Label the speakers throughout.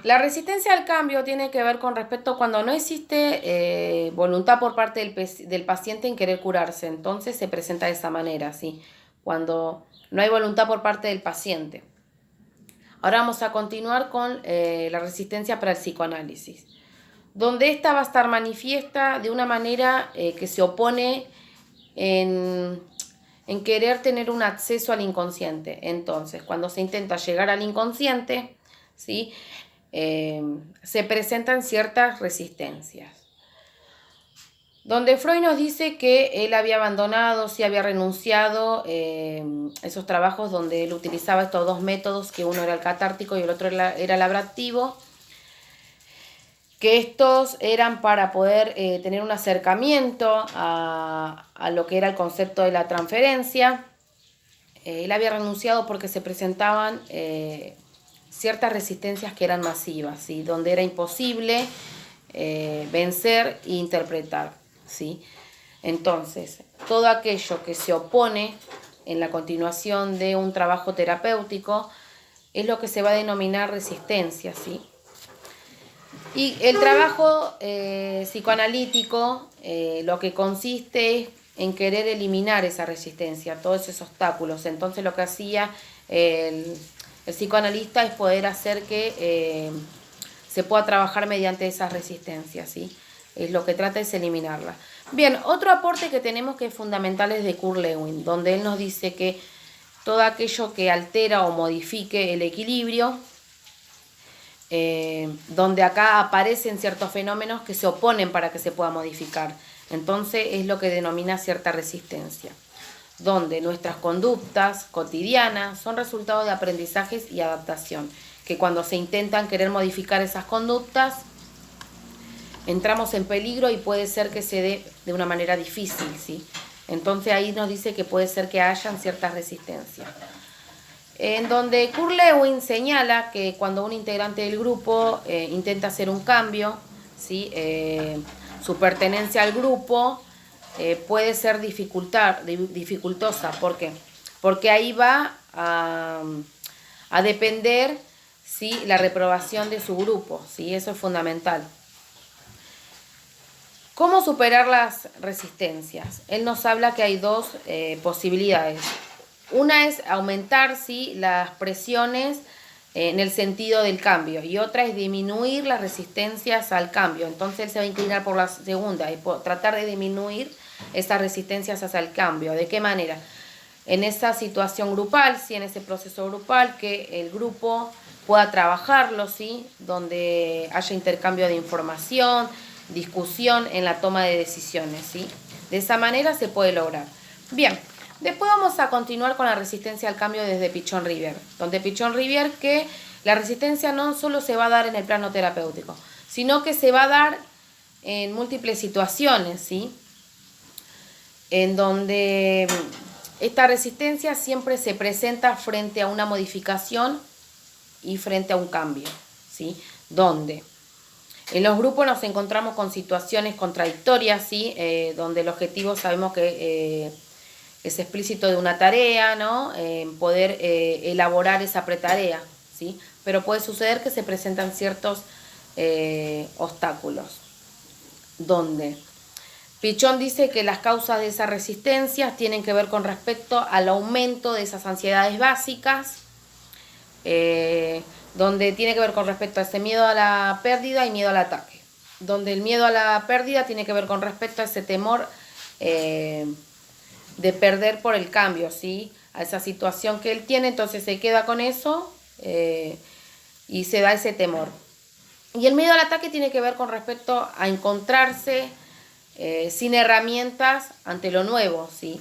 Speaker 1: La resistencia al cambio tiene que ver con respecto cuando no existe voluntad por parte del paciente en querer curarse. Entonces se presenta de esa manera, ¿sí? Cuando no hay voluntad por parte del paciente. Ahora vamos a continuar con la resistencia para el psicoanálisis, donde esta va a estar manifiesta de una manera que se opone en, en querer tener un acceso al inconsciente. Entonces, cuando se intenta llegar al inconsciente, ¿sí? Se presentan ciertas resistencias. Donde Freud nos dice que él había abandonado, sí había renunciado esos trabajos donde él utilizaba estos dos métodos, que uno era el catártico y el otro era el abractivo, que estos eran para poder tener un acercamiento a lo que era el concepto de la transferencia. Él había renunciado porque se presentaban ciertas resistencias que eran masivas, ¿sí? Donde era imposible vencer e interpretar, ¿sí? Entonces, todo aquello que se opone en la continuación de un trabajo terapéutico es lo que se va a denominar resistencia, ¿sí? Y el trabajo psicoanalítico lo que consiste es en querer eliminar esa resistencia, todos esos obstáculos. Entonces lo que hacía el psicoanalista es poder hacer que se pueda trabajar mediante esas resistencias, ¿sí? Es lo que trata es eliminarla. Bien, otro aporte que tenemos que es fundamental es de Kurt Lewin, donde él nos dice que todo aquello que altera o modifique el equilibrio, donde acá aparecen ciertos fenómenos que se oponen para que se pueda modificar. Entonces es lo que denomina cierta resistencia, donde nuestras conductas cotidianas son resultado de aprendizajes y adaptación, que cuando se intentan querer modificar esas conductas, entramos en peligro y puede ser que se dé de una manera difícil, ¿sí? Entonces ahí nos dice que puede ser que hayan ciertas resistencias. En donde Kurt Lewin señala que cuando un integrante del grupo intenta hacer un cambio, ¿sí? Su pertenencia al grupo puede ser dificultosa. ¿Por qué? Porque ahí va a depender, ¿sí? La reprobación de su grupo, ¿sí? Eso es fundamental. ¿Cómo superar las resistencias? Él nos habla que hay dos posibilidades. Una es aumentar, ¿sí? Las presiones en el sentido del cambio y otra es disminuir las resistencias al cambio. Entonces él se va a inclinar por la segunda y tratar de disminuir esas resistencias hacia el cambio. ¿De qué manera? En esa situación grupal, ¿sí? En ese proceso grupal, que el grupo pueda trabajarlo, ¿sí? Donde haya intercambio de información, discusión en la toma de decisiones, ¿sí? De esa manera se puede lograr. Bien, después vamos a continuar con la resistencia al cambio desde Pichon Rivière, donde Pichon Rivière que la resistencia no solo se va a dar en el plano terapéutico, sino que se va a dar en múltiples situaciones, ¿sí? En donde esta resistencia siempre se presenta frente a una modificación y frente a un cambio, ¿sí? Donde en los grupos nos encontramos con situaciones contradictorias, ¿sí? Donde el objetivo sabemos que es explícito de una tarea, ¿no? Poder elaborar esa pretarea, ¿sí? Pero puede suceder que se presentan ciertos obstáculos, donde Pichon dice que las causas de esas resistencias tienen que ver con respecto al aumento de esas ansiedades básicas, donde tiene que ver con respecto a ese miedo a la pérdida y miedo al ataque. Donde el miedo a la pérdida tiene que ver con respecto a ese temor de perder por el cambio, ¿sí? A esa situación que él tiene, entonces se queda con eso y se da ese temor. Y el miedo al ataque tiene que ver con respecto a encontrarse sin herramientas ante lo nuevo, ¿sí?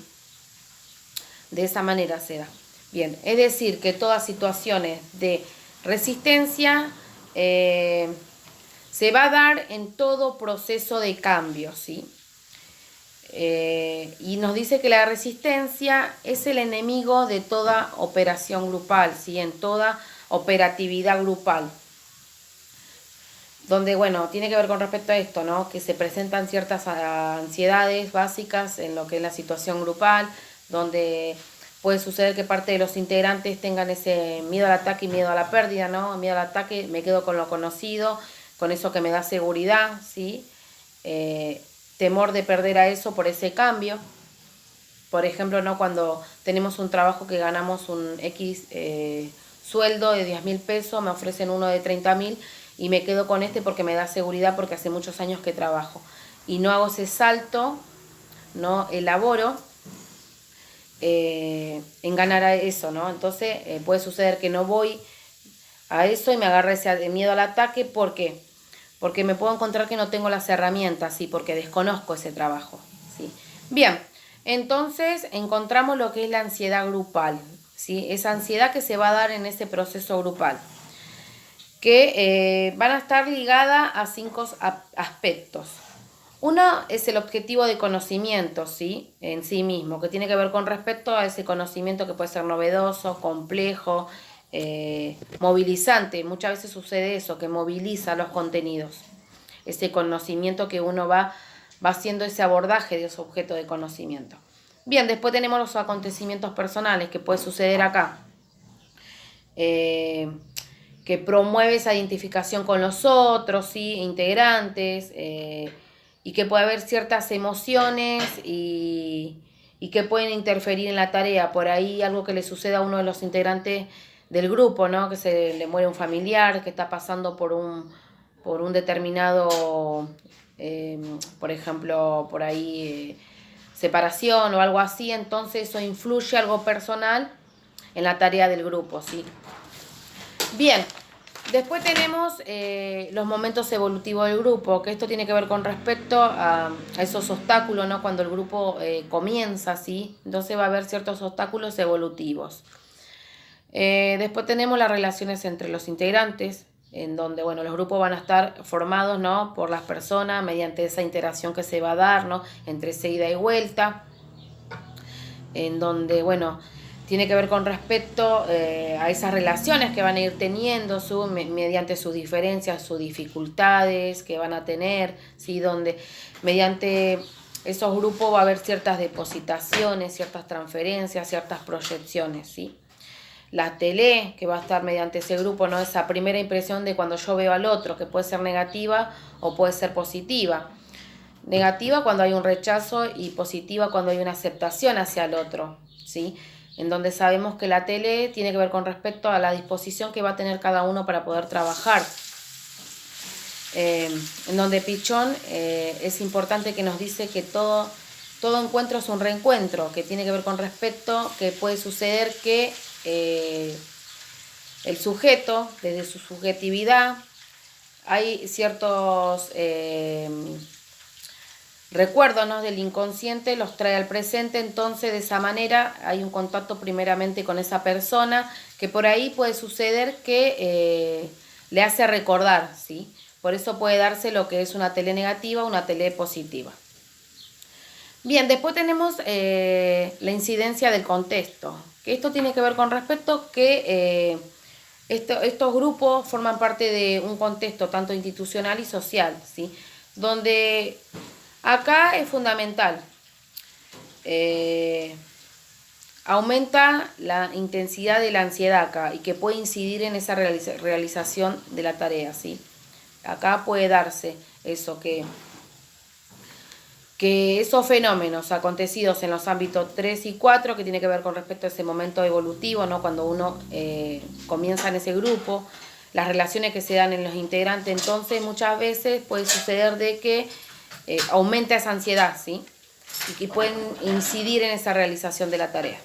Speaker 1: De esa manera se da. Bien, es decir, que todas situaciones de resistencia se va a dar en todo proceso de cambio, ¿sí? Y nos dice que la resistencia es el enemigo de toda operación grupal, ¿sí? En toda operatividad grupal. Donde, bueno, tiene que ver con respecto a esto, ¿no? Que se presentan ciertas ansiedades básicas en lo que es la situación grupal, donde puede suceder que parte de los integrantes tengan ese miedo al ataque y miedo a la pérdida, ¿no? Miedo al ataque, me quedo con lo conocido, con eso que me da seguridad, ¿sí? Temor de perder a eso por ese cambio. Por ejemplo, ¿no? Cuando tenemos un trabajo que ganamos un X sueldo de 10.000 pesos, me ofrecen uno de 30.000 y me quedo con este porque me da seguridad porque hace muchos años que trabajo. Y no hago ese salto, no elaboro en ganar a eso, ¿no? Entonces puede suceder que no voy a eso y me agarra ese miedo al ataque. ¿Por qué? Porque me puedo encontrar que no tengo las herramientas, ¿sí? Porque desconozco ese trabajo, ¿sí? Bien, entonces encontramos lo que es la ansiedad grupal, ¿sí? Esa ansiedad que se va a dar en ese proceso grupal, que van a estar ligadas a 5 aspectos. Uno es el objetivo de conocimiento, ¿sí? En sí mismo, que tiene que ver con respecto a ese conocimiento que puede ser novedoso, complejo, movilizante. Muchas veces sucede eso, que moviliza los contenidos. Ese conocimiento que uno va haciendo ese abordaje de ese objeto de conocimiento. Bien, después tenemos los acontecimientos personales que puede suceder acá. Que promueve esa identificación con los otros, ¿sí? Integrantes, y que puede haber ciertas emociones y que pueden interferir en la tarea. Por ahí algo que le suceda a uno de los integrantes del grupo, ¿no? Que se le muere un familiar, que está pasando por un determinado, por ejemplo, por ahí separación o algo así, entonces eso influye algo personal en la tarea del grupo, ¿sí? Bien, después tenemos los momentos evolutivos del grupo, que esto tiene que ver con respecto a esos obstáculos, ¿no? Cuando el grupo comienza, ¿sí? Entonces va a haber ciertos obstáculos evolutivos. Después tenemos las relaciones entre los integrantes, en donde, bueno, los grupos van a estar formados, ¿no? Por las personas mediante esa interacción que se va a dar, ¿no? Entre esa ida y vuelta, en donde, bueno, tiene que ver con respecto a esas relaciones que van a ir teniendo mediante sus diferencias, sus dificultades que van a tener, ¿sí? Donde mediante esos grupos va a haber ciertas depositaciones, ciertas transferencias, ciertas proyecciones, ¿sí? La tele, que va a estar mediante ese grupo, ¿no? Esa primera impresión de cuando yo veo al otro, que puede ser negativa o puede ser positiva. Negativa cuando hay un rechazo y positiva cuando hay una aceptación hacia el otro, ¿sí? En donde sabemos que la tele tiene que ver con respecto a la disposición que va a tener cada uno para poder trabajar. En donde Pichón es importante que nos dice que todo encuentro es un reencuentro, que tiene que ver con respecto que puede suceder que el sujeto, desde su subjetividad, hay ciertos recuerdos, ¿no? Del inconsciente, los trae al presente, entonces de esa manera hay un contacto primeramente con esa persona, que por ahí puede suceder que le hace recordar, ¿sí? Por eso puede darse lo que es una tele negativa, una tele positiva. Bien, después tenemos la incidencia del contexto, que esto tiene que ver con respecto que estos grupos forman parte de un contexto tanto institucional y social, ¿sí? Donde acá es fundamental, aumenta la intensidad de la ansiedad acá y que puede incidir en esa realización de la tarea, ¿sí? Acá puede darse eso, que esos fenómenos acontecidos en los ámbitos 3 y 4, que tiene que ver con respecto a ese momento evolutivo, ¿no? Cuando uno comienza en ese grupo, las relaciones que se dan en los integrantes, entonces muchas veces puede suceder de que aumenta esa ansiedad, ¿sí? Y que pueden incidir en esa realización de la tarea.